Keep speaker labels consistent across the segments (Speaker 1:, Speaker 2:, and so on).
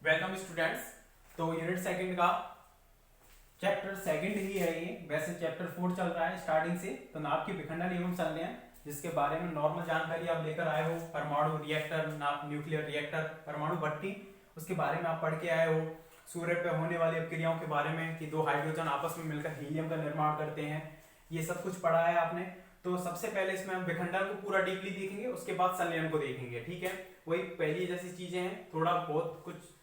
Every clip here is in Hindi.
Speaker 1: Welcome students. तो यूनिट सेकंड का चैप्टर सेकंड ही है ये। वैसे चैप्टर 4 चल रहा है स्टार्टिंग से। तो नाभ की विखंडन एवं संलयन, जिसके बारे में नॉर्मल जानकारी आप लेकर आए हो। परमाणु रिएक्टर, न्यूक्लियर रिएक्टर, परमाणु भट्टी, उसके बारे में आप पढ़ के आए हो। सूर्य पे होने वाली अपक्रियाओं के बारे में कि दो हाइड्रोजन आपस में मिलकर हीलियम का निर्माण करते हैं, ये सब कुछ पढ़ा है आपने। तो सबसे पहले इसमें हम विखंडन को पूरा डीपली देखेंगे, उसके बाद संलयन को देखेंगे। ठीक है, वही पहली जैसी चीजें हैं,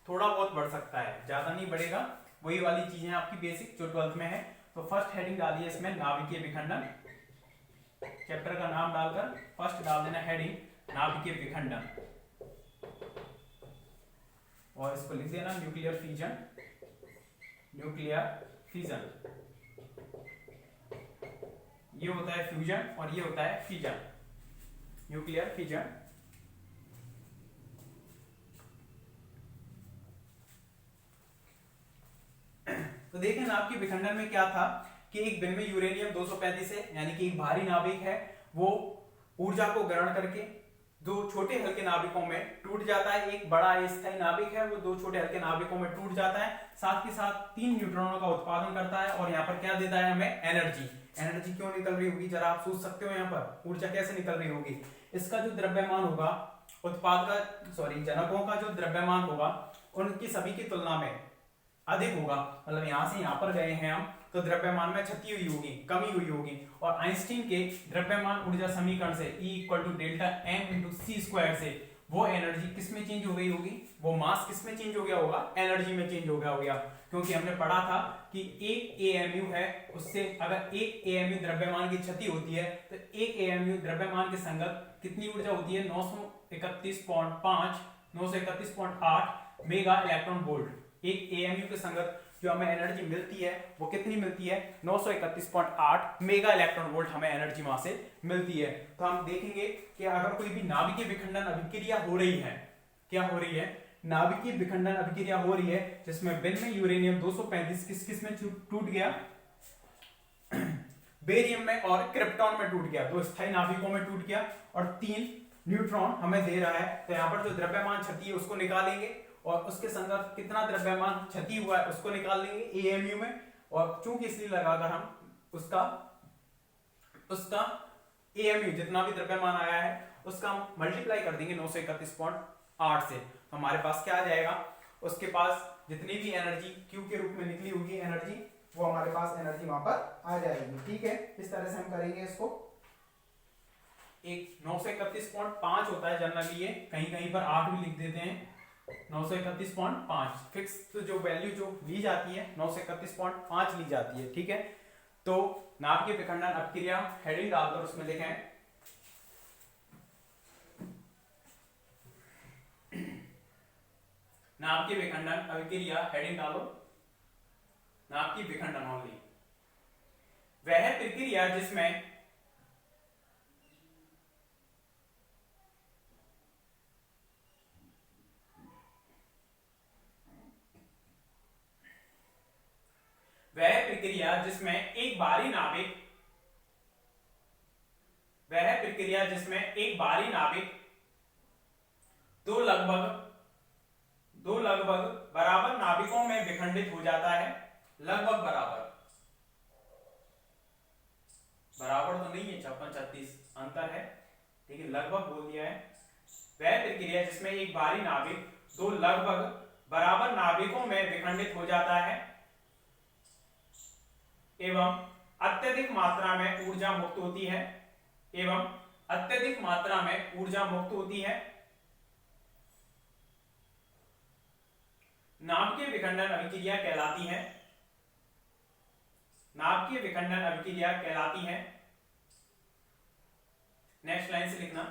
Speaker 1: थोड़ा बहुत बढ़ सकता है, ज्यादा नहीं बढ़ेगा। वही वाली चीजें आपकी बेसिक जो 12th में है। तो फर्स्ट हेडिंग डालिए इसमें नाभिकीय विखंडन। चैप्टर का नाम डालकर फर्स्ट डाल देना हेडिंग नाभिकीय विखंडन, और इसको लिख देना न्यूक्लियर फ्यूजन। न्यूक्लियर फ्यूजन ये होता है फ्यूजन और ये होता है फिजन। Nuclear fission. तो देखें नाभ के विखंडन में क्या था कि एक विनिमय यूरेनियम 235 है, यानी कि एक भारी नाभिक है, वो ऊर्जा को ग्रहण करके दो छोटे हल्के नाभिकों में टूट जाता है। एक बड़ा अस्थायी नाभिक है, वो दो छोटे हल्के नाभिकों में टूट जाता है, साथ ही साथ 3 न्यूट्रॉनों का उत्पादन करता है। और यहाँ पर क्या देता है हमें? एनर्जी। एनर्जी क्यों निकल रही होगी, जरा आप सोच सकते हो यहाँ पर ऊर्जा कैसे निकल रही होगी। इसका जो द्रव्यमान होगा, उत्पाद का जनकों का जो द्रव्यमान होगा, उनकी सभी की तुलना में अधिक होगा। मतलब यहां से यहां पर गए हैं हम, तो द्रव्यमान में क्षति हुई होगी, कमी हुई होगी। और आइंस्टीन के द्रव्यमान ऊर्जा समीकरण से E = डेल्टा m × c² से वो एनर्जी किस में चेंज हो गई होगी, वो मास किस में चेंज हो गया होगा? एनर्जी में चेंज हो गया होगा। क्योंकि हमने पढ़ा था कि एक AMU है, उससे अगर एक AMU द्रव्यमान की क्षति होती है तो एक AMU द्रव्यमान के संगत कितनी ऊर्जा होती है? 931.8 मेगा इलेक्ट्रॉन वोल्ट। एक AMU के संगत जो हमें एनर्जी मिलती है वो कितनी मिलती है? 931.8 मेगा इलेक्ट्रॉन वोल्ट हमें एनर्जी वहां से मिलती है। तो हम देखेंगे कि अगर कोई भी नाभिकीय विखंडन अभिक्रिया हो रही है, क्या हो रही है? नाभिकीय विखंडन अभिक्रिया हो रही है जिसमें विनिमय यूरेनियम 235 किस में टूट गया? बेरियम में और क्रिप्टॉन में टूट गया, दो स्थायी नाभिकों में टूट गया, और 3 न्यूट्रॉन हमें दे रहा है। तो यहाँ पर जो द्रव्यमान क्षति है उसको निकालेंगे, और उसके संगत कितना द्रव्यमान क्षति हुआ है उसको निकाल लेंगे AMU में। और चूंकि इसलिए लगाकर हम उसका AMU जितना भी द्रव्यमान आया है उसका मल्टीप्लाई कर देंगे 931.8 से। तो हमारे पास क्या आ जाएगा? उसके पास जितनी भी एनर्जी Q के रूप में निकली होगी एनर्जी, वो हमारे पास एनर्जी वहां पर आ जाएगी। ठीक है, इस तरह से हम करेंगे इसको। एक 931.5 होता है जनरली, ये कहीं कहीं पर 8 भी लिख देते हैं। 931.5 फिक्स जो वैल्यू जो ली जाती है 931.5 ली जाती है। ठीक है, तो नाभिकीय विखंडन अपक्रिया हेडिंग डालकर उसमें लिखें नाभिकीय विखंडन अभिक्रिया, हेडिंग डालो नाभिकीय विखंडन ओनली। वह प्रक्रिया जिसमें एक बारी नाभिक दो लगभग बराबर नाभिकों में विखंडित हो जाता है। लगभग बराबर तो नहीं है, 56-36 अंतर है, ठीक है, लगभग बोल दिया है। वह प्रक्रिया जिसमें एक बारी नाभिक दो लगभग बराबर नाभिकों में विखंडित हो जाता है एवं अत्यधिक मात्रा में ऊर्जा मुक्त होती है, नाभिकीय विखंडन अभिक्रिया कहलाती है। नेक्स्ट लाइन से लिखना,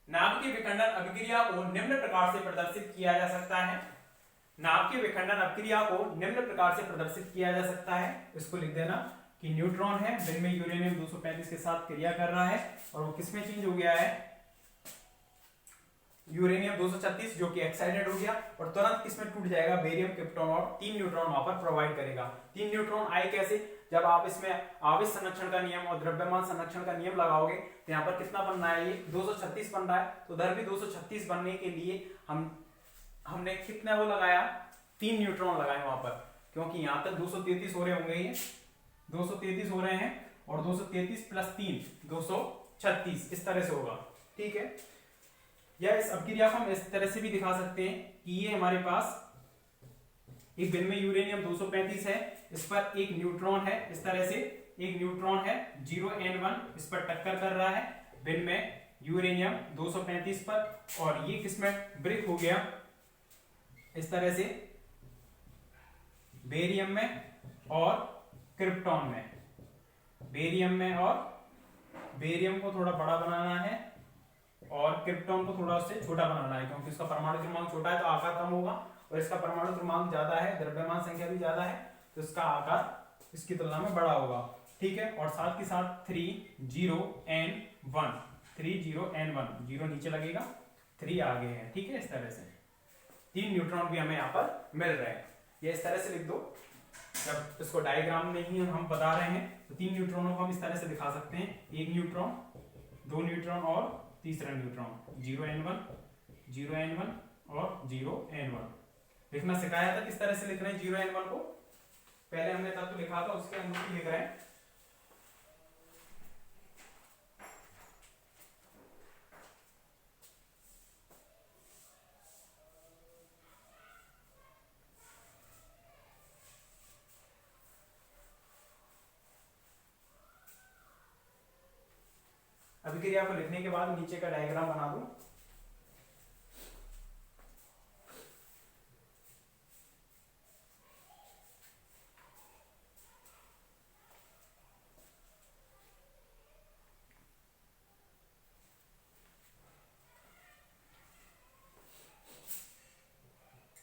Speaker 1: नाभिकीय विखंडन अभिक्रिया को निम्न प्रकार से प्रदर्शित किया जा सकता है। नाभिकीय विखंडन अभिक्रिया को निम्न प्रकार से प्रदर्शित किया जा सकता है। इसको लिख देना कि न्यूट्रॉन है, विनिमय यूरेनियम 235 के साथ क्रिया कर रहा है, और वो किसमें चेंज हो गया है? यूरेनियम 236 जो कि एक्साइटेड हो गया, और तुरंत किसमें टूट जाएगा? बेरियम, क्रिप्टॉन, और 3 न्यूट्रॉन वहां पर प्रोवाइड करेगा। 3 न्यूट्रॉन आए कैसे? जब आप इसमें आवेश संरक्षण का नियम और द्रव्यमान संरक्षण का नियम लगाओगे तो यहाँ पर कितना बन रहा है? ये 236 बन रहा है। तो उधर भी 236 बनने के लिए हम हमने कितना वो लगाया, 3 न्यूट्रॉन लगाए वहां पर, क्योंकि यहां तक 233 हो रहे होंगे, ये 233 हो रहे हैं, और 233 प्लस 3 236 इस तरह से होगा। ठीक है, या इस अपक्रिया को हम इस तरह से भी दिखा सकते हैं कि ये हमारे पास एक बिन में यूरेनियम 235 है, इस पर एक न्यूट्रॉन है, इस तरह से एक न्यूट्रॉन है 0n1 इस पर टक्कर कर रहा है बिन में यूरेनियम 235 पर, और ये किसमें ब्रेक हो गया इस तरह से बेरियम में और क्रिप्टॉन में। बेरियम में, और बेरियम को थोड़ा बड़ा बनाना है और क्रिप्टॉन को थोड़ा उससे छोटा बनाना है, क्योंकि इसका परमाणु क्रमांक छोटा है तो आकार कम होगा, और इसका परमाणु क्रमांक ज्यादा है, द्रव्यमान संख्या भी ज्यादा है, तो इसका आकार इसकी तुलना में बड़ा होगा। ठीक है, और साथ के साथ 30n1 30n1 0 नीचे लगेगा, 3 आगे है। ठीक है, इस तरह से 3 न्यूट्रॉन भी हमें यहाँ पर मिल रहे हैं। ये इस तरह से लिख दो, जब इसको डायग्राम में ही हम बता रहे हैं तो 3 न्यूट्रॉनों को हम इस तरह से दिखा सकते हैं, 1 न्यूट्रॉन, 2 न्यूट्रॉन और तीसरा न्यूट्रॉन, 0n1 0n1 और 0n1। लिखना सिखाया था किस तरह से लिख रहे हैं 0n1 को, पहले हमने तब तो लिखा था, उसके अंदर लिख रहे हैं। अभिक्रिया को लिखने के बाद नीचे का डायग्राम बना दो।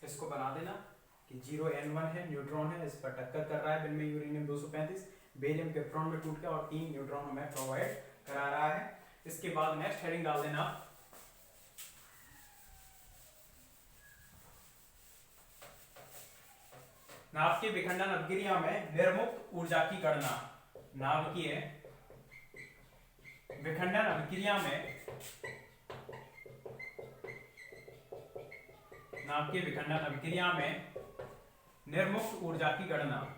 Speaker 1: इसको बना देना कि 0n1 है, न्यूट्रॉन है, इस पर टक्कर कर रहा है बिन में यूरेनियम 235, बेरियम क्रिप्टॉन में टूट गया और 3 न्यूट्रॉन हमें प्रोवाइड करा रहा है। इसके बाद नेक्स्ट हेडिंग डाल देना नाभिकीय विखंडन अभिक्रिया में निर्मुक्त ऊर्जा की गणना। नाभिकीय विखंडन अभिक्रिया में नाभिकीय विखंडन अभिक्रिया में निर्मुक्त ऊर्जा की गणना।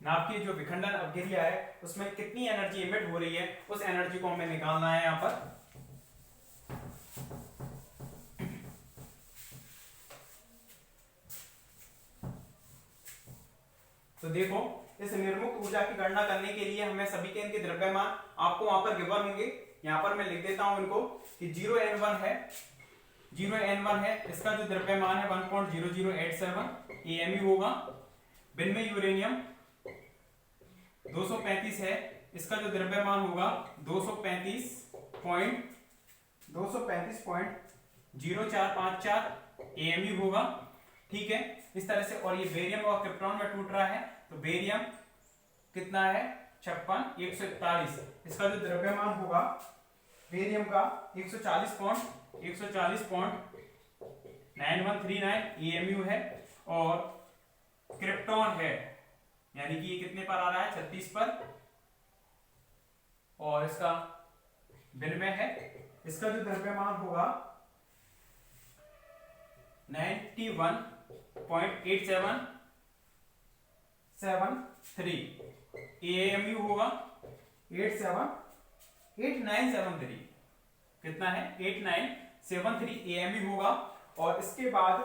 Speaker 1: नाभिकीय जो विखंडन अभिक्रिया है उसमें कितनी एनर्जी इमिट हो रही है, उस एनर्जी को हमें निकालना है यहां पर। तो देखो, इस निर्मुक्त ऊर्जा की गणना करने के लिए हमें सभी के इनके द्रव्यमान आपको वहां पर गिवन होंगे। यहां पर मैं लिख देता हूं इनको कि 0n1 है, 0n1 है, इसका जो द्रव्यमान है 1.0087 AMU होगा। बिन में यूरेनियम 235 है, इसका जो द्रव्यमान होगा 235.0454 AMU होगा। ठीक है, इस तरह से। और ये बेरियम और क्रिप्टॉन में टूट रहा है, तो बेरियम कितना है 56 इसका जो द्रव्यमान होगा बेरियम का 140.9139 AMU है, और क्रिप्टॉन है यानी कि ये कितने पर आ रहा है 36 पर, और इसका बिन में है, इसका जो द्रव्यमान होगा 91.8773 AMU होगा, 8973 कितना है 8973 AMU होगा। और इसके बाद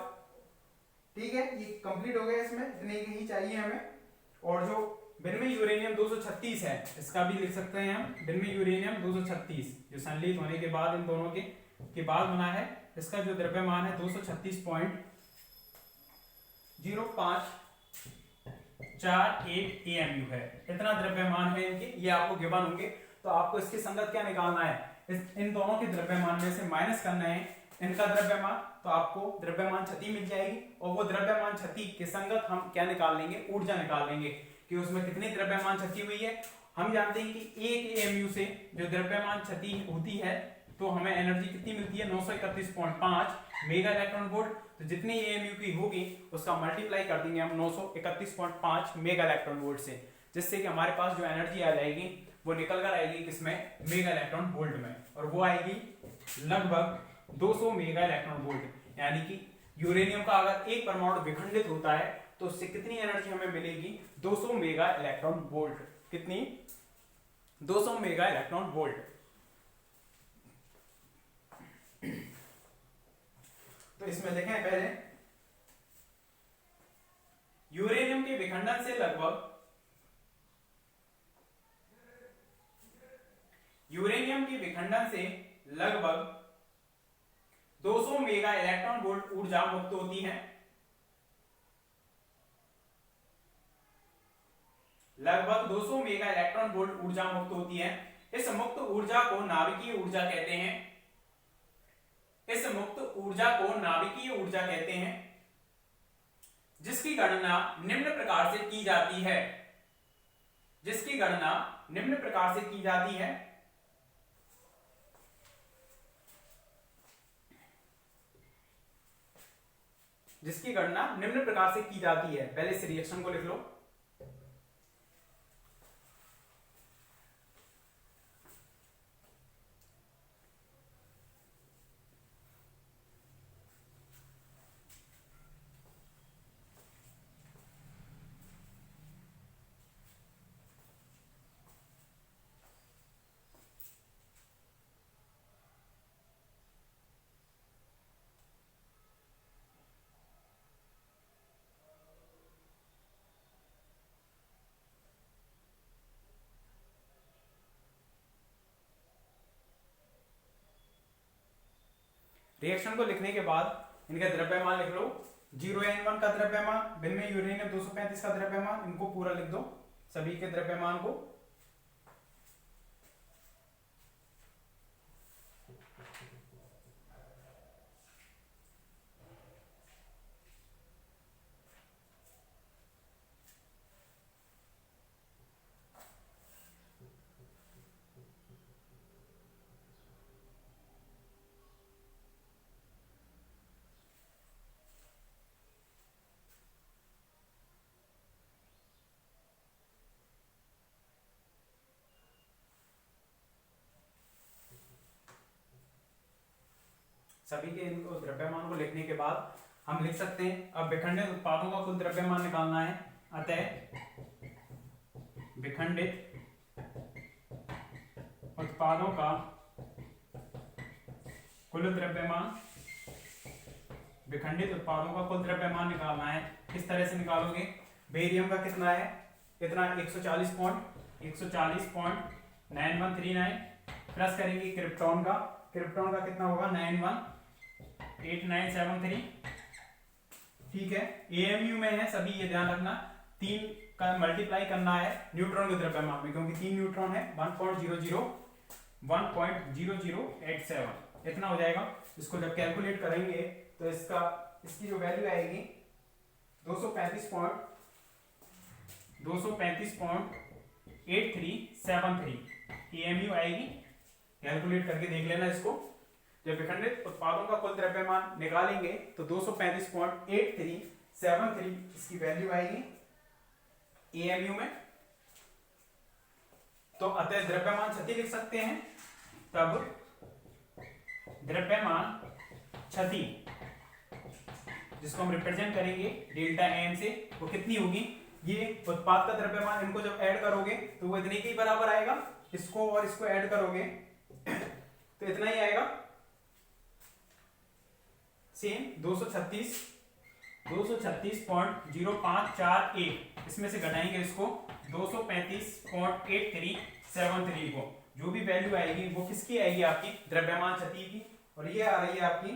Speaker 1: ठीक है, ये कंप्लीट हो गया, इसमें इतने ही चाहिए हमें। और जो बिन में यूरेनियम 236 है, इसका भी लिख सकते हैं हम, बिन में यूरेनियम 236 जो संलीत होने के बाद इन दोनों के बाद बना है, इसका जो द्रव्यमान है 236.0541 AMU है। इतना द्रव्यमान है इनके, ये आपको गिवन होंगे। तो आपको इसके संगत क्या निकालना है, इन दोनों के द्रव्यमान में से माइनस करना है इनका द्रव्यमान, तो आपको द्रव्यमान क्षति मिल जाएगी। और वो द्रव्यमान क्षति के संगत हम क्या निकाल लेंगे, ऊर्जा निकाल लेंगे कि उसमें कितनी द्रव्यमान क्षति हुई है। हम जानते हैं कि 1 AMU से जो द्रव्यमान क्षति होती है तो हमें एनर्जी कितनी मिलती है 931.5 मेगा इलेक्ट्रॉन वोल्ट। तो जितनी एएमयू की होगी उसका मल्टीप्लाई कर देंगे हम 931.5 मेगा इलेक्ट्रॉन वोल्ट से, जिससे कि हमारे पास जो एनर्जी आ जाएगी वो निकल कर आएगी किसमें, मेगा इलेक्ट्रॉन वोल्ट में, और वो आएगी लगभग 200 मेगा इलेक्ट्रॉन वोल्ट। यानी कि यूरेनियम का अगर एक परमाणु विखंडित होता है तो उससे कितनी एनर्जी हमें मिलेगी, 200 मेगा इलेक्ट्रॉन वोल्ट। कितनी, 200 मेगा इलेक्ट्रॉन वोल्ट। तो इसमें देखें पहले, यूरेनियम के विखंडन से लगभग, यूरेनियम के विखंडन से लगभग 200 मेगा इलेक्ट्रॉन वोल्ट ऊर्जा मुक्त होती है। लगभग 200 मेगा इलेक्ट्रॉन वोल्ट ऊर्जा मुक्त होती है। इस मुक्त ऊर्जा को नाभिकीय ऊर्जा कहते हैं। इस मुक्त ऊर्जा को नाभिकीय ऊर्जा कहते हैं, जिसकी गणना निम्न प्रकार से की जाती है। जिसकी गणना निम्न प्रकार से की जाती है। जिसकी गणना निम्न प्रकार से की जाती है। पहले इस रिएक्शन को लिख लो। रिएक्शन को लिखने के बाद इनका द्रव्यमान लिख लो। 0N1 का द्रव्यमान, भिन्न में यूरेनियम 235 का द्रव्यमान, इनको पूरा लिख दो, सभी के द्रव्यमान को। सभी के इनको द्रव्यमान को लिखने के बाद हम लिख सकते हैं, अब विखंडित उत्पादों का कुल द्रव्यमान निकालना है। अतः विखंडित उत्पादों का कुल द्रव्यमान, विखंडित उत्पादों का कुल द्रव्यमान निकालना है। किस तरह से निकालोगे, बेरियम का कितना है, कितना 140.9139 प्लस करेंगे क्रिप्टॉन का, क्रिप्टॉन का कितना होगा 918973। ठीक है, एएमयू में है सभी, ये ध्यान रखना, 3 का मल्टीप्लाई करना है न्यूट्रॉन के द्रव्यमान में, क्योंकि 3 न्यूट्रॉन है, 1.0087 इतना हो जाएगा। इसको जब कैलकुलेट करेंगे तो इसकी जो वैल्यू आएगी 235.8373 एएमयू आएगी। कैलकुलेट करके देख लेना इसको। जब विखंडित उत्पादों का कुल द्रव्यमान निकालेंगे तो 235.8373 इसकी वैल्यू आएगी एएमयू में। तो अतः द्रव्यमान क्षति लिख सकते हैं। तब द्रव्यमान क्षति, जिसको हम रिप्रेजेंट करेंगे डेल्टा एम से, वो कितनी होगी, ये उत्पाद का द्रव्यमान, इनको जब ऐड करोगे तो वो इतने के बराबर आएगा। इसको और इसको ऐड करोगे तो इतना ही आएगा, सेम 236.0548। इसमें से घटाएंगे इसको 235.8373 को, जो भी वैल्यू आएगी वो किसकी आएगी, आपकी द्रव्यमान क्षति की, और ये आ रही है आपकी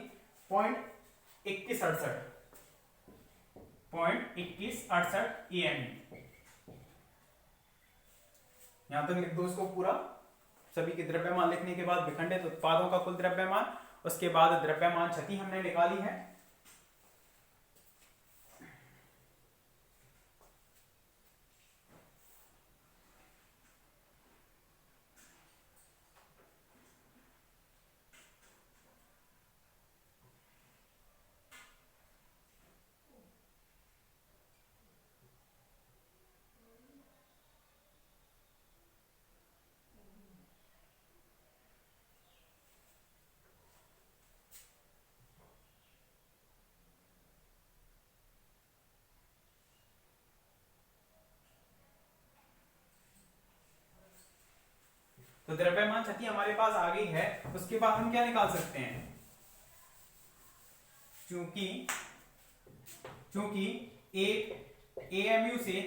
Speaker 1: 0.2168 एएमयू। यहां तक लिख दो इसको पूरा। सभी के द्रव्यमान लिखने के बाद विखंडित उत्पादों का कुल द्रव्यमान, उसके बाद द्रव्यमान क्षति हमने निकाली है। तो द्रव्यमान क्षति हमारे पास आ गई है। उसके बाद हम क्या निकाल सकते हैं, चूंकि एक एएमयू से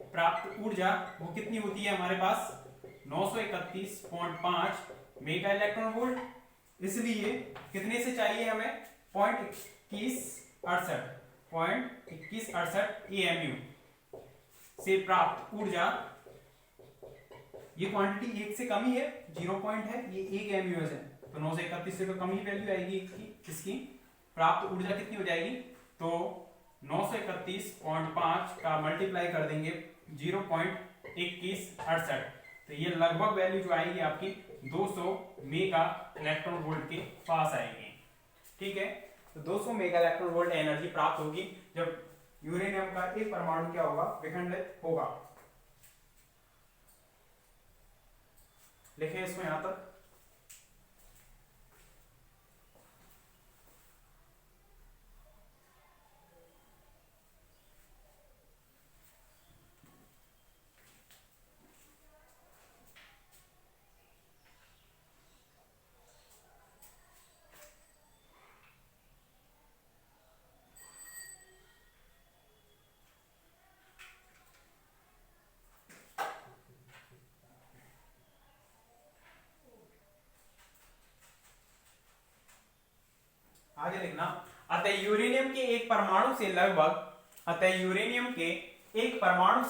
Speaker 1: प्राप्त ऊर्जा, वो कितनी होती है हमारे पास 931.5 मेगा इलेक्ट्रॉन वोल्ट। इसलिए कितने से चाहिए हमें 0.2168 एएमयू से प्राप्त ऊर्जा। ये क्वांटिटी एक से कम ही है, 0 पॉइंट है, ये 1 एएमयू है, तो 931 से तो कम ही वैल्यू आएगी इसकी। प्राप्त ऊर्जा कितनी हो जाएगी, तो 931.5 का मल्टीप्लाई कर देंगे 0.2168, तो ये लगभग वैल्यू जो आएगी आपकी 200 मेगा इलेक्ट्रॉन वोल्ट के पास आएगी। ठीक है, तो 200 मेगा इलेक्ट्रॉन वोल्ट एनर्जी प्राप्त होगी जब यूरेनियम का एक परमाणु क्या होगा, विखंडित होगा। लिखें इसको यहां तक। आगे लिखना, अतः यूरेनियम के एक परमाणु से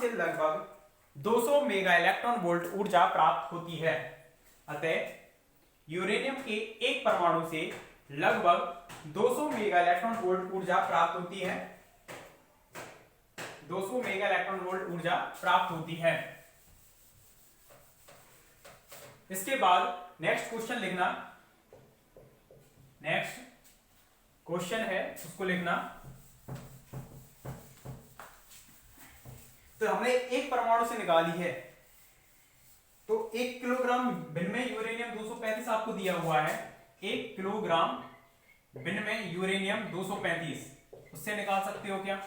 Speaker 1: लगभग 200 मेगा इलेक्ट्रॉन वोल्ट ऊर्जा प्राप्त होती है। अतः यूरेनियम के एक परमाणु से लगभग 200 मेगा इलेक्ट्रॉन वोल्ट ऊर्जा प्राप्त होती है। 200 मेगा इलेक्ट्रॉन वोल्ट ऊर्जा प्राप्त होती है। इसके बाद नेक्स्ट क्वेश्चन लिखना। नेक्स्ट क्वेश्चन है उसको लिखना। तो हमने एक परमाणु से निकाली है, तो 1 किलोग्राम विनिमय यूरेनियम 235 आपको दिया हुआ है। 1 किलोग्राम विनिमय यूरेनियम 235 उससे निकाल सकते हो क्या।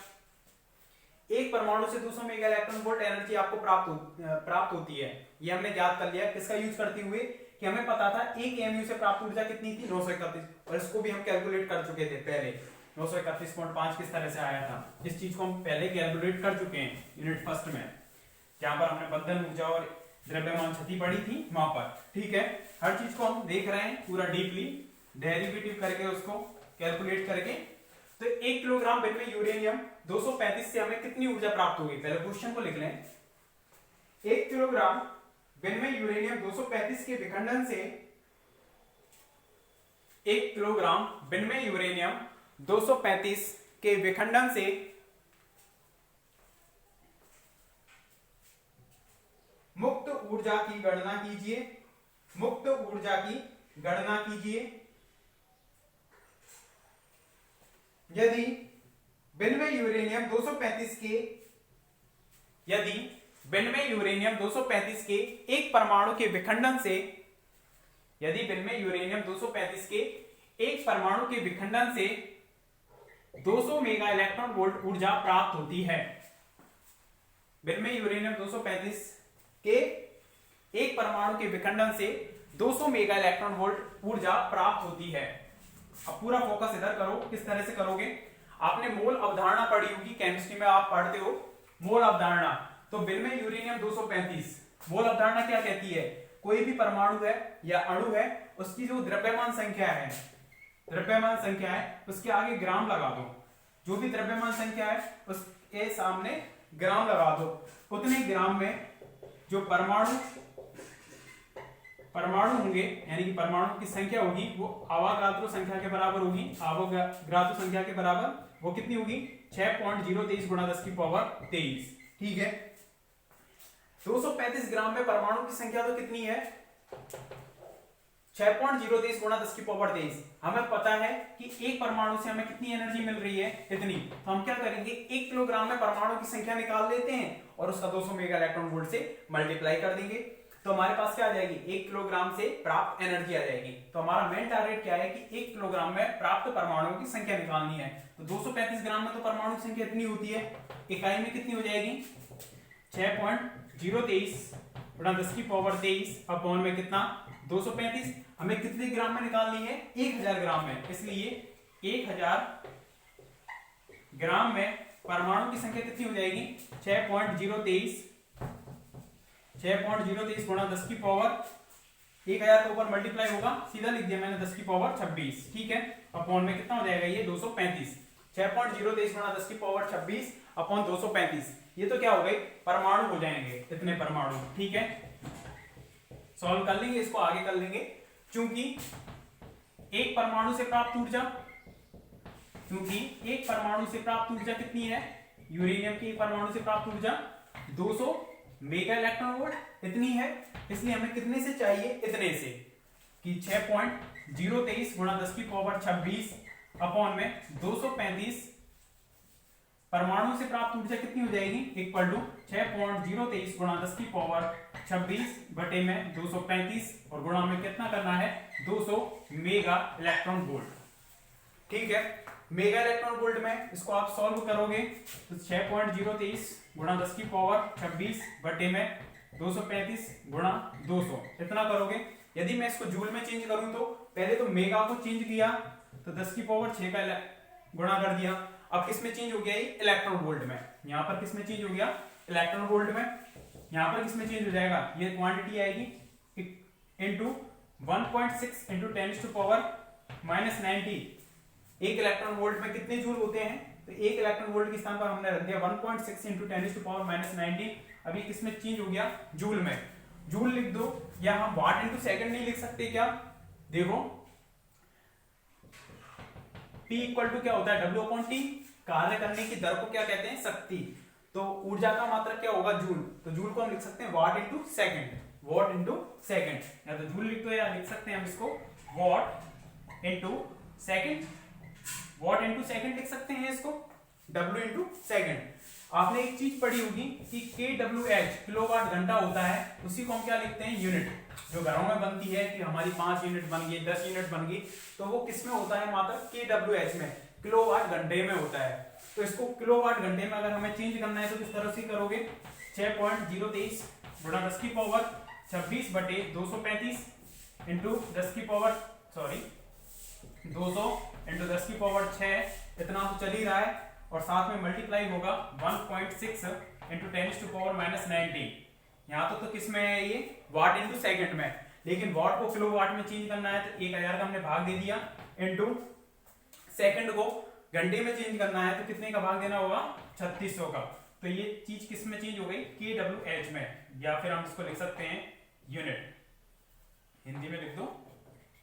Speaker 1: एक परमाणु से 200 मेगा इलेक्ट्रॉन वोल्ट एनर्जी आपको प्राप्त होती है। ये हमने ज्ञात कर लिया किसका यूज करते हुए, कि हमें पता था 1 एमयू से प्राप्त ऊर्जा कितनी थी 931, और इसको भी हम कैलकुलेट कर चुके थे पहले। 931.5 किस तरह से आया था, इस चीज को हम पहले कैलकुलेट कर चुके हैं यूनिट फर्स्ट में, जहां पर हमने बंधन ऊर्जा और द्रव्यमान क्षति पढ़ी थी वहां पर। ठीक है, हर चीज को हम देख रहे हैं पूरा डीपली डेरिवेटिव करके, उसको कैलकुलेट करके। तो 1 किलोग्राम विनिमय यूरेनियम 235 से हमें कितनी ऊर्जा प्राप्त होगी, पहले क्वेश्चन को लिख लें। 1 किलोग्राम विनिमय यूरेनियम 235 के विखंडन से 1 किलोग्राम विनिमय यूरेनियम 235 के विखंडन से मुक्त ऊर्जा की गणना कीजिए। मुक्त ऊर्जा की गणना कीजिए। यदि विनिमय यूरेनियम 235 के एक परमाणु के विखंडन से, यदि विनिमय यूरेनियम 235 के एक परमाणु के विखंडन से 200 मेगा इलेक्ट्रॉन वोल्ट ऊर्जा प्राप्त होती है। विनिमय यूरेनियम 235 के एक परमाणु के विखंडन से 200 मेगा इलेक्ट्रॉन वोल्ट ऊर्जा प्राप्त होती है। अब पूरा फोकस इधर करो, किस तरह से करोगे। आपने मोल अवधारणा पढ़ी होगी, केमिस्ट्री में आप पढ़ते हो मोल अवधारणा। तो विनिमय यूरेनियम 235 मोल अवधारणा क्या कहती है, कोई भी परमाणु है या अणु है, उसकी जो द्रव्यमान संख्या है उसके आगे ग्राम लगा दो। जो भी द्रव्यमान संख्या है उसके सामने ग्राम लगा दो। उतने ग्राम में जो परमाणु होंगे, यानी कि परमाणु की संख्या होगी, वो अवोगाद्रो संख्या के बराबर होगी। अवोगाद्रो संख्या के बराबर वो कितनी होगी, 6.023 गुणा 10 की पावर 23। ठीक है, 235 ग्राम में परमाणु की संख्या तो कितनी है, 6.023 गुणा 10 की पावर 23। हमें पता है कि एक परमाणु से हमें कितनी एनर्जी मिल रही है, इतनी। तो हम क्या करेंगे, 1 किलोग्राम में परमाणु की संख्या निकाल लेते हैं और उसका 200 मेगा इलेक्ट्रॉन वोल्ट से मल्टीप्लाई कर देंगे। तो हमारे पास क्या आ जाएगी, 1 किलोग्राम से प्राप्त एनर्जी आ जाएगी। तो हमारा मेन टारगेट क्या है कि 1 किलोग्राम में प्राप्त परमाणुओं की संख्या निकालनी है। तो 235 ग्राम में तो परमाणु की संख्या इतनी होती है, इकाई में कितनी हो जाएगी, 6.023 बटा 10 की पावर 23 अपॉन में कितना 235। हमें कितने ग्राम में निकालनी है 1000 ग्राम में, इसलिए 1000 ग्राम में परमाणु की संख्या कितनी हो जाएगी 6.023 गुणा 10 की पावर 1000 के ऊपर मल्टीप्लाई होगा, सीधा लिख दिया मैंने 10 की पावर 26, ठीक है। अपॉन में कितना हो जाएगा ये 235। 6.023 गुणा 10 की पावर 26 अपॉन 235, ये तो क्या हो गई परमाणु हो जाएंगे, इतने परमाणु, ठीक है। सॉल्व कर लेंगे इसको, आगे कर लेंगे। क्योंकि एक परमाणु से प्राप्त ऊर्जा कितनी है, यूरेनियम की एक परमाणु से प्राप्त ऊर्जा 200 मेगा इलेक्ट्रॉन वोल्ट इतनी है, इसलिए हमें कितने से चाहिए इतने से कि 6.023 गुणा 10 की पावर 26 अपॉन में 235 परमाणु से प्राप्त ऊर्जा कितनी हो जाएगी इक्वल टू 6.023 गुणा 10 की पावर 26 बटे में 235 और गुणा में कितना करना है 200 मेगा इलेक्ट्रॉन वोल्ट, ठीक है। मेगा इलेक्ट्रॉन वोल्ट में इसको आप सॉल्व करोगे तो 6.023 गुणा 10 की पावर 26 बटे में 235 गुणा 200 इतना करोगे। यदि मैं इसको जूल में चेंज करूं तो पहले तो मेगा को चेंज किया तो 10 की पावर 6 का गुणा कर दिया, अब किस में चेंज हो गया ये इलेक्ट्रॉन वोल्ट में, यहां पर किस में चेंज हो गया इलेक्ट्रॉन वोल्ट में, यहां पर किस में चेंज हो जाएगा ये क्वांटिटी आएगी इनटू 1.6 इंटू 10 टू पावर -90। एक इलेक्ट्रॉन वोल्ट में कितने जूल होते हैं, तो एक इलेक्ट्रॉन वोल्ट के स्थान पर हमने रख दिया 1.6 इंटू 10 टू पावर -90। अभी किसमें चेंज हो गया जूल में, जूल लिख दो, या हम वाट इंटू सेकंड नहीं लिख सकते क्या, देखो P इक्वल टू क्या होता है W/T, कार्य करने की दर को क्या कहते हैं शक्ति, तो ऊर्जा का मात्रक क्या होगा जूल, तो जूल को हम लिख सकते हैं watt into second, watt into second, या तो जूल लिख दो या लिख सकते हैं हम इसको what into second, watt into second लिख सकते हैं इसको, W इंटू सेकंड। आपने एक चीज पढ़ी होगी कि kWh किलोवाट घंटा होता है, उसी को हम क्या लिखते हैं यूनिट, जो घरों में बनती है कि हमारी 5 यूनिट बन गई 10 यूनिट बन गई, तो वो किस में होता है मात्र kWh में, किलोवाट घंटे में होता है। तो इसको किलोवाट घंटे में अगर हमें चेंज करना है तो किस तरह से करोगे 6.023 गुणा 10 की पावर 26 बटे 235 इंटू 10 की पावर 200 इंटू 10 की पावर 6, इतना तो चल ही रहा है, और साथ में मल्टीप्लाई होगा 1.6 इंटू 10 टू पावर -90। यहाँ तो किस में है ये वाट इंटू सेकंड में, लेकिन वाट को किलोवाट में चेंज करना है तो 1000 का हमने भाग दे दिया, इंटू सेकंड को घंटे में चेंज करना है तो कितने का भाग देना होगा 3600 का। तो ये चीज किस में चेंज हो गई kWh में, या फिर हम इसको लिख सकते हैं यूनिट, हिंदी में लिख दो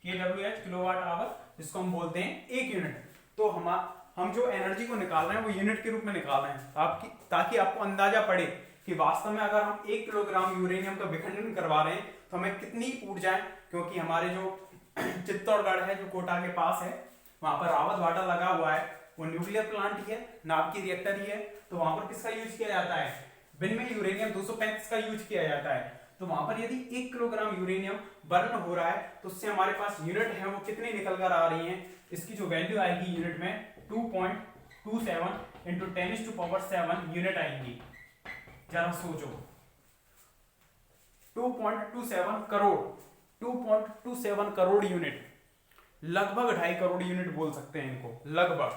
Speaker 1: kWh किलोवाट आवर, जिसको हम बोलते हैं एक यूनिट। तो हम जो एनर्जी को निकाल रहे हैं वो यूनिट के रूप में निकाल रहे हैं ताकि आपको अंदाजा पड़े कि वास्तव में अगर हम 1 किलोग्राम यूरेनियम का विखंडन करवा रहे हैं तो हमें कितनी ऊर्जा है, क्योंकि हमारे जो चित्तौड़गढ़ है जो कोटा के पास है वहां पर रावत भाटा लगा हुआ है, वो न्यूक्लियर प्लांट ही है, नाभिकीय रिएक्टर ही है, तो वहां पर किसका यूज किया जाता है बिन में यूरेनियम 235 का यूज किया जाता है। तो वहां पर यदि 1 किलोग्राम यूरेनियम बर्न हो रहा है तो उससे हमारे पास यूनिट है वो कितनी निकल कर आ रही है, इसकी जो वैल्यू आएगी यूनिट में 2.27 इंटू 10 टू पावर 7 यूनिट आएंगी। जरा सोचो 2.27 करोड़ 2.27 करोड़ यूनिट, लगभग 2.5 करोड़ यूनिट बोल सकते हैं इनको, लगभग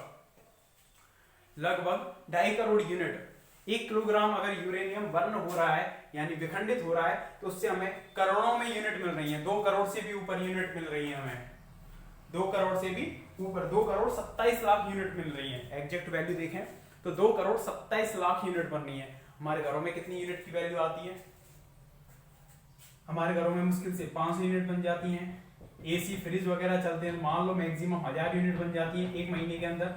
Speaker 1: 2.5 करोड़ यूनिट। 1 किलोग्राम अगर यूरेनियम बर्न हो रहा है यानी विखंडित हो रहा है तो उससे हमें करोड़ों में यूनिट मिल रही है, 2 करोड़ से भी ऊपर यूनिट मिल रही है हमें, 2 करोड़ से भी ऊपर, 2 करोड़ 27 लाख यूनिट मिल रही है। एग्जैक्ट वैल्यू देखें तो 2 करोड़ 27 लाख यूनिट बन रही है। हमारे घरों में कितनी यूनिट की वैल्यू आती है, हमारे घरों में मुश्किल से 500 यूनिट बन जाती हैं। एसी फ्रिज वगैरह चलते हैं, मान लो मैक्सिमम 1000 यूनिट बन जाती है 1 महीने के अंदर।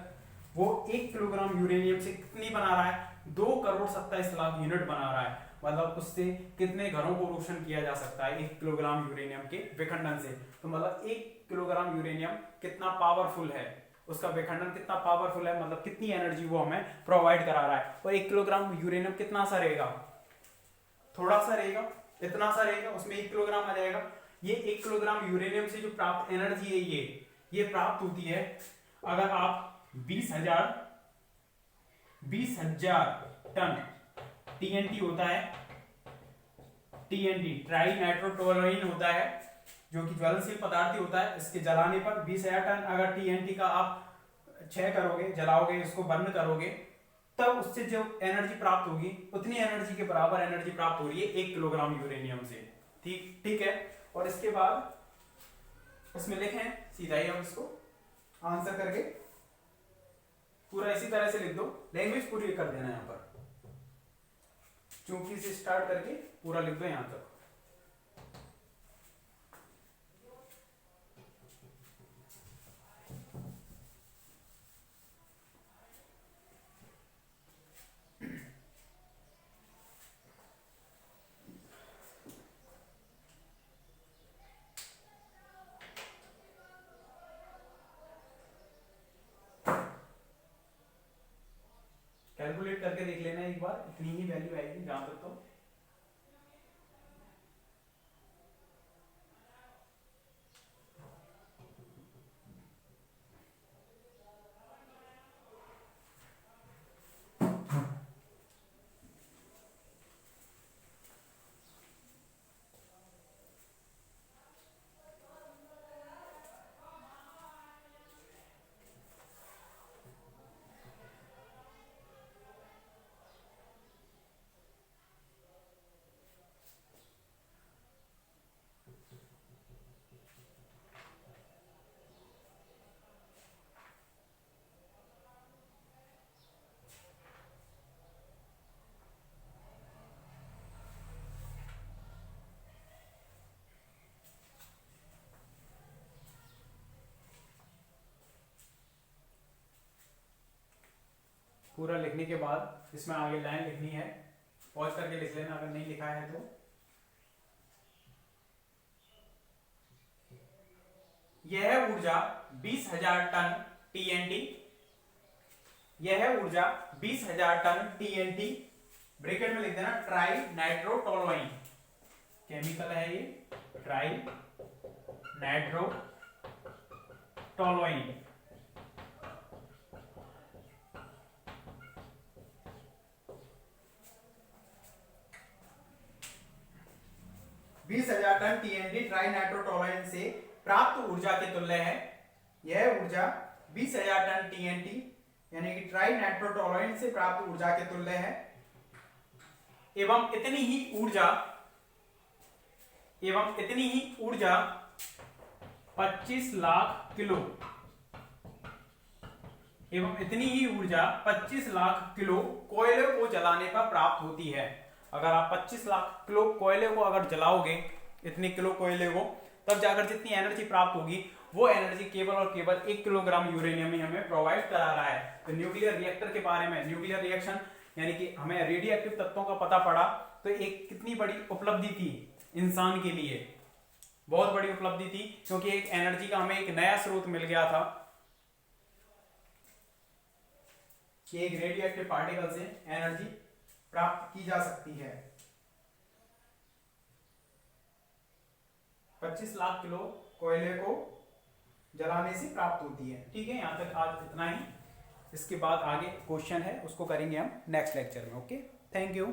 Speaker 1: वो 1 किलोग्राम यूरेनियम से कितनी बना रहा है 2 करोड़ 27 लाख यूनिट बना रहा है, मतलब उससे कितने घरों को रोशन किया जा सकता है 1 किलोग्राम यूरेनियम के विखंडन से। तो मतलब 1 किलोग्राम यूरेनियम कितना पावरफुल है, उसका विखंडन कितना पावरफुल है, मतलब कितनी एनर्जी वो हमें प्रोवाइड करा रहा है। और 1 किलोग्राम यूरेनियम कितना सा रहेगा, थोड़ा सा रहेगा, इतना सा रहेगा, उसमें 1 किलोग्राम आ जाएगा। ये 1 किलोग्राम यूरेनियम से जो प्राप्त एनर्जी है ये प्राप्त होती है अगर आप 20,000 टन टीएनटी होता है, टीएनटी ट्राई नाइट्रोटोलुइन होता है, जो कि ज्वलनशील पदार्थ होता है। इसके जलाने पर 20,000 टन अगर टीएनटी का आप क्षय करोगे, जलाओगे, इसको बर्न करोगे, तब उससे जो एनर्जी प्राप्त होगी उतनी एनर्जी के बराबर एनर्जी प्राप्त हो रही है 1 किलोग्राम यूरेनियम से। ठीक है। और इसके बाद इसमें लिखें सीधा ही हम इसको आंसर करके पूरा इसी तरह से लिख दो, लैंग्वेज पूरी कर देना यहां पर, चूंकि से स्टार्ट करके पूरा लिख दो यहां तक। कैलकुलेट करके देख लेना एक बार, इतनी ही वैल्यू आएगी जहां तक तो। पूरा लिखने के बाद इसमें आगे लाइन लिखनी है, पॉज करके लिख लेना अगर नहीं लिखा है तो। यह ऊर्जा 20,000 टन टीएनटी, यह ऊर्जा 20,000 टन टीएनटी, ब्रैकेट में लिख देना ट्राई नाइट्रोटोलुइन, केमिकल है ये, ट्राई नाइट्रोटोलुइन। बीस 20,000 टन टीएनटी ट्राई नाइट्रोटोलुइन से प्राप्त ऊर्जा के तुल्य है। यह ऊर्जा 20,000 टन टीएनटी यानी कि ट्राई नाइट्रोटोलुइन से प्राप्त ऊर्जा के तुल्य है, एवं इतनी ही ऊर्जा 25 लाख किलो, एवं इतनी ही ऊर्जा 25 लाख किलो कोयले को जलाने पर प्राप्त होती है। अगर आप 25 लाख किलो कोयले को अगर जलाओगे, इतने किलो कोयले को, तब जाकर जितनी एनर्जी प्राप्त होगी वो एनर्जी केवल और केवल 1 किलोग्राम यूरेनियम ही हमें प्रोवाइड करा रहा है। तो न्यूक्लियर रिएक्टर के बारे में, न्यूक्लियर रिएक्शन यानी कि हमें रेडियो एक्टिव तत्वों का पता पड़ा, तो एक कितनी बड़ी उपलब्धि थी इंसान के लिए, बहुत बड़ी उपलब्धि थी, क्योंकि एक एनर्जी का हमें एक नया स्रोत मिल गया था कि एक रेडियो एक्टिव पार्टिकल से एनर्जी प्राप्त की जा सकती है। 25 लाख किलो कोयले को जलाने से प्राप्त होती है। ठीक है, यहां तक आज इतना ही। इसके बाद आगे क्वेश्चन है, उसको करेंगे हम नेक्स्ट लेक्चर में। Okay, thank you.